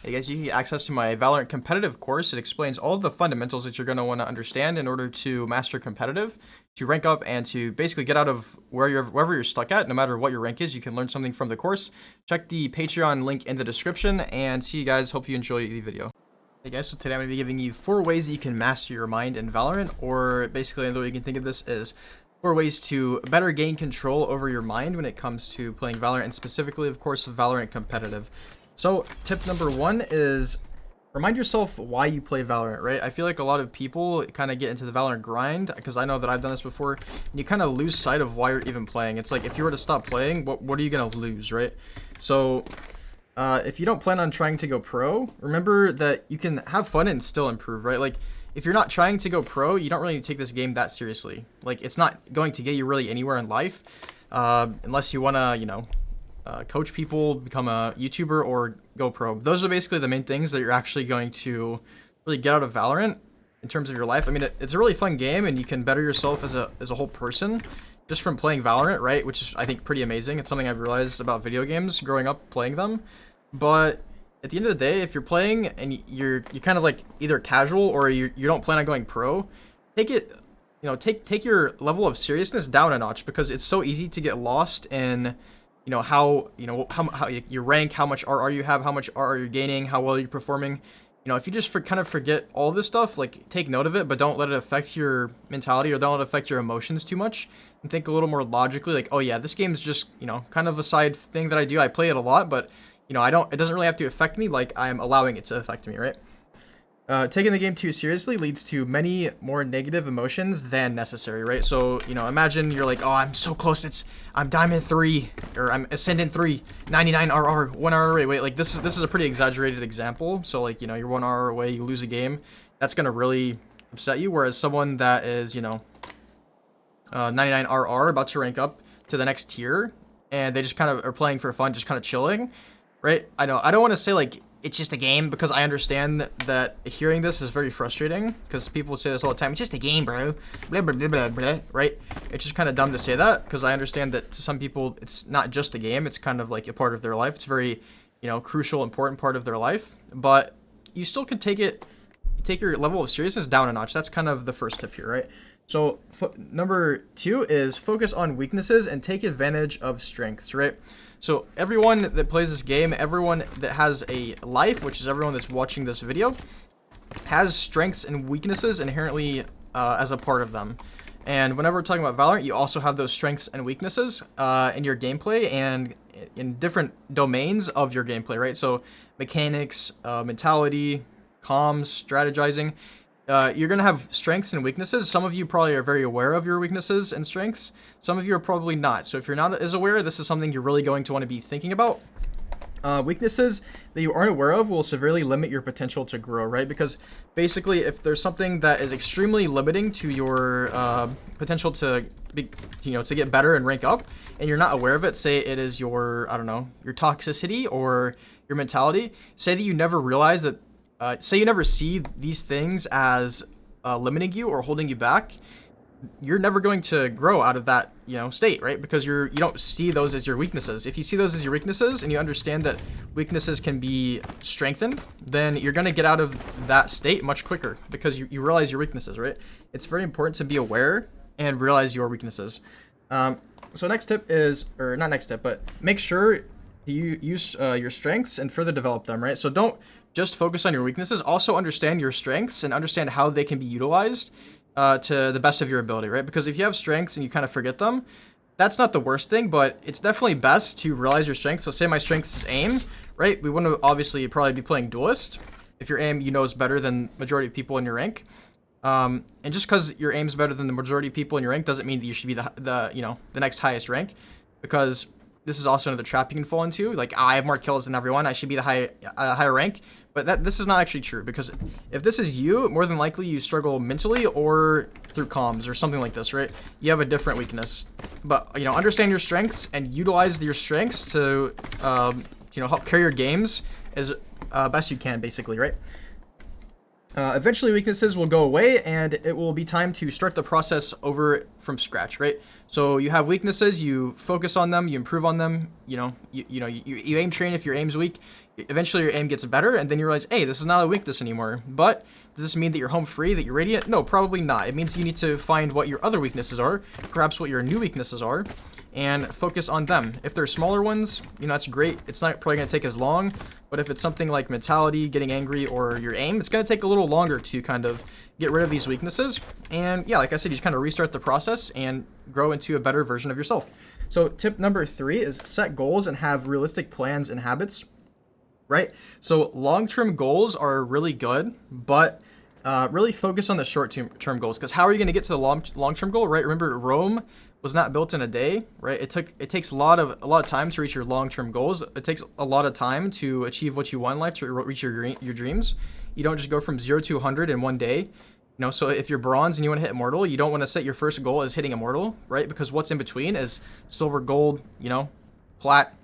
Hey guys, you can get access to my Valorant competitive course. It explains all of the fundamentals that you're going to want to understand in order to master competitive, to rank up, and to basically get out of wherever you're stuck at. No matter what your rank is, you can learn something from the course. Check the Patreon link in the description, and see you guys. Hope you enjoy the video. Hey guys, so today I'm going to be giving you 4 ways that you can master your mind in Valorant, or basically another way you can think of this is 4 ways to better gain control over your mind when it comes to playing Valorant, and specifically, of course, Valorant competitive. So tip number 1 is remind yourself why you play Valorant, right? I feel like a lot of people kind of get into the Valorant grind, because I know that I've done this before, and you kind of lose sight of why you're even playing. It's like if you were to stop playing, what are you going to lose, right? So if you don't plan on trying to go pro, remember that you can have fun and still improve, right? Like if you're not trying to go pro, you don't really take this game that seriously. Like it's not going to get you really anywhere in life, unless you want to, coach people, become a YouTuber, or go pro. Those are basically the main things that you're actually going to really get out of Valorant in terms of your life. I mean, it's a really fun game, and you can better yourself as a whole person just from playing Valorant, right? Which is, I think, pretty amazing. It's something I've realized about video games growing up playing them. But at the end of the day, if you're playing and you're kind of like either casual or you don't plan on going pro, take it, take your level of seriousness down a notch, because it's so easy to get lost in how your rank, how much RR you have, how much RR you're gaining, how well you're performing. If you just kind of forget all this stuff, like take note of it, but don't let it affect your mentality, or don't let it affect your emotions too much, and think a little more logically, like, oh yeah, this game is just, kind of a side thing that I do. I play it a lot, but it doesn't really have to affect me like I'm allowing it to affect me, right? Taking the game too seriously leads to many more negative emotions than necessary, right? So, imagine you're like, oh, I'm so close. I'm Diamond 3, or I'm Ascendant 3, 99 RR, 1 RR away. Wait, like this is a pretty exaggerated example. So like, you're 1 RR away, you lose a game. That's going to really upset you. Whereas someone that is, 99 RR, about to rank up to the next tier, and they just kind of are playing for fun, just kind of chilling, right? I don't want to say like, it's just a game, because I understand that hearing this is very frustrating, because people say this all the time. It's just a game, bro. Blah, blah, blah, blah, blah, right? It's just kind of dumb to say that, because I understand that to some people, it's not just a game. It's kind of like a part of their life. It's a very, crucial, important part of their life. But you still can take your level of seriousness down a notch. That's kind of the first tip here, right? So number 2 is focus on weaknesses and take advantage of strengths, right? So everyone that plays this game, everyone that has a life, which is everyone that's watching this video, has strengths and weaknesses inherently as a part of them. And whenever we're talking about Valorant, you also have those strengths and weaknesses in your gameplay and in different domains of your gameplay, right? So mechanics, mentality, comms, strategizing. You're going to have strengths and weaknesses. Some of you probably are very aware of your weaknesses and strengths. Some of you are probably not. So if you're not as aware, this is something you're really going to want to be thinking about. Weaknesses that you aren't aware of will severely limit your potential to grow, right? Because basically, if there's something that is extremely limiting to your potential to to get better and rank up, and you're not aware of it, say it is your, I don't know, your toxicity or your mentality, say that you never realize that, say you never see these things as limiting you or holding you back, you're never going to grow out of that, state, right? Because you don't see those as your weaknesses. If you see those as your weaknesses and you understand that weaknesses can be strengthened, then you're going to get out of that state much quicker, because you realize your weaknesses, right? It's very important to be aware and realize your weaknesses. So next tip is, or not next tip, but make sure you use your strengths and further develop them, right? So don't just focus on your weaknesses. Also understand your strengths and understand how they can be utilized to the best of your ability, right? Because if you have strengths and you kind of forget them, that's not the worst thing, but it's definitely best to realize your strengths. So say my strengths is aim, right? We wouldn't obviously probably be playing duelist if your aim is better than majority of people in your rank. And just because your aim's better than the majority of people in your rank doesn't mean that you should be the next highest rank, because this is also another trap you can fall into. Like, I have more kills than everyone, I should be the higher rank. But this is not actually true, because if this is you, more than likely you struggle mentally or through comms or something like this, right? You have a different weakness. But, understand your strengths and utilize your strengths to, help carry your games as best you can, basically, right? Eventually weaknesses will go away, and it will be time to start the process over from scratch, right? So you have weaknesses, you focus on them, you improve on them, you aim train if your aim's weak, Eventually your aim gets better, and then you realize, hey, this is not a weakness anymore. But does this mean that you're home free, that you're radiant? No, probably not. It means you need to find what your other weaknesses are, perhaps what your new weaknesses are, and focus on them. If they're smaller ones, you know, that's great. It's not probably going to take as long, but if it's something like mentality, getting angry, or your aim, it's going to take a little longer to kind of get rid of these weaknesses. And yeah, like I said, you just kind of restart the process and grow into a better version of yourself. So tip number 3 is set goals and have realistic plans and habits, right? So long-term goals are really good, but really focus on the short-term goals, because how are you going to get to the long-term goal, right? Remember, Rome was not built in a day, right? It takes a lot of time to reach your long-term goals. It takes a lot of time to achieve what you want in life, to reach your dreams. You don't just go from 0 to 100 in one day. You know, so if you're bronze and you want to hit immortal, you don't want to set your first goal as hitting immortal, right? Because what's in between is silver, gold, you know, plat,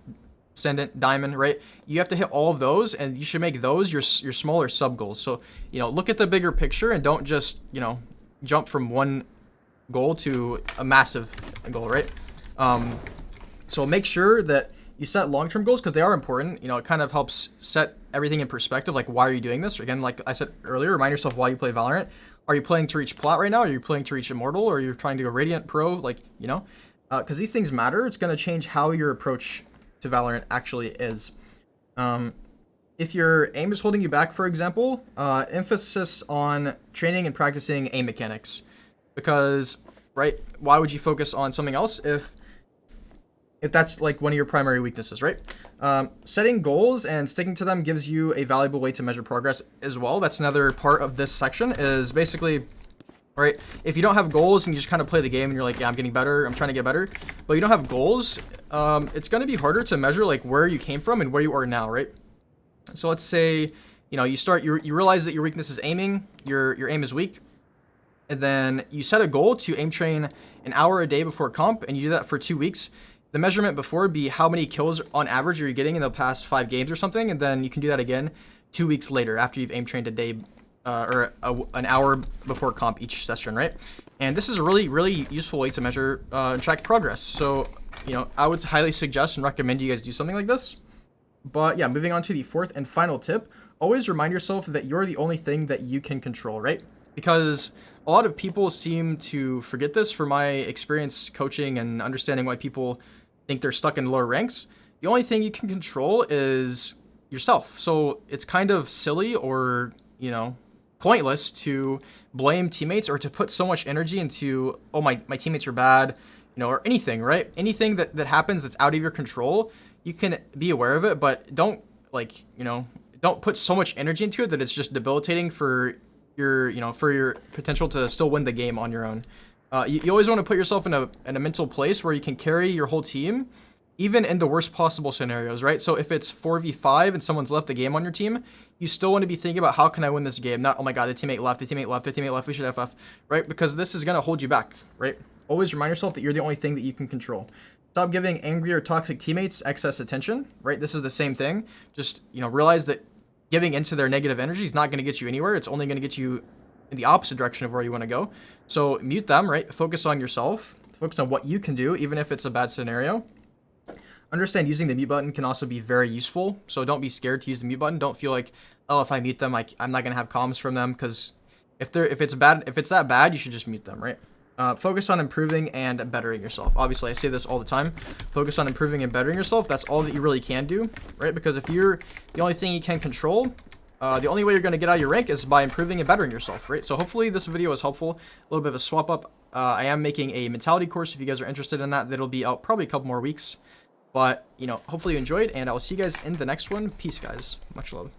ascendant, diamond, right? You have to hit all of those, and you should make those your smaller sub goals. So, you know, look at the bigger picture and don't just, you know, jump from one goal to a massive goal, right? So make sure that you set long-term goals, because they are important. You know, it kind of helps set everything in perspective. Like, why are you doing this? Again, like I said earlier, remind yourself why you play Valorant. Are you playing to reach plat right now? Are you playing to reach immortal? Or are you trying to go radiant, pro? Like, you know, because these things matter. It's going to change how your approach to Valorant actually is. If your aim is holding you back, for example, emphasis on training and practicing aim mechanics. Because, right, why would you focus on something else if that's like one of your primary weaknesses, right? Setting goals and sticking to them gives you a valuable way to measure progress as well. That's another part of this section, is basically, right, if you don't have goals and you just kind of play the game and you're like, yeah, I'm getting better, I'm trying to get better, but you don't have goals, it's going to be harder to measure like where you came from and where you are now, right? So let's say, you know, you realize that your weakness is aiming, your aim is weak, and then you set a goal to aim train an hour a day before comp, and you do that for 2 weeks. The measurement before would be how many kills on average are you getting in the past 5 games or something, and then you can do that again 2 weeks later after you've aim trained a day an hour before comp each session, right? And this is a really, really useful way to measure and track progress. So, you know, I would highly suggest and recommend you guys do something like this. But yeah, moving on to the 4th and final tip, always remind yourself that you're the only thing that you can control, right? Because a lot of people seem to forget this. From my experience coaching and understanding why people think they're stuck in lower ranks, the only thing you can control is yourself. So it's kind of silly, or, you know, pointless to blame teammates or to put so much energy into, oh, my teammates are bad, you know, or anything, right? Anything that happens that's out of your control, you can be aware of it, but don't, like, you know, don't put so much energy into it that it's just debilitating for your, you know, for your potential to still win the game on your own. You always want to put yourself in a mental place where you can carry your whole team, even in the worst possible scenarios, right? So if it's 4v5 and someone's left the game on your team, you still want to be thinking about, how can I win this game? Not, oh my god, the teammate left, we should FF, right? Because this is going to hold you back, right? Always remind yourself that you're the only thing that you can control. Stop giving angry or toxic teammates excess attention, right? This is the same thing. Just, you know, realize that giving into their negative energy is not going to get you anywhere. It's only going to get you in the opposite direction of where you want to go. So mute them, right? Focus on yourself. Focus on what you can do, even if it's a bad scenario. Understand using the mute button can also be very useful. So don't be scared to use the mute button. Don't feel like, oh, if I mute them, I'm not going to have comms from them. Because if it's that bad, you should just mute them, right? Focus on improving and bettering yourself. Obviously, I say this all the time. Focus on improving and bettering yourself. That's all that you really can do, right? Because if you're the only thing you can control, the only way you're going to get out of your rank is by improving and bettering yourself, right? So hopefully this video was helpful. A little bit of a swap up. I am making a mentality course if you guys are interested in that. That'll be out probably a couple more weeks. But, you know, hopefully you enjoyed, and I will see you guys in the next one. Peace, guys. Much love.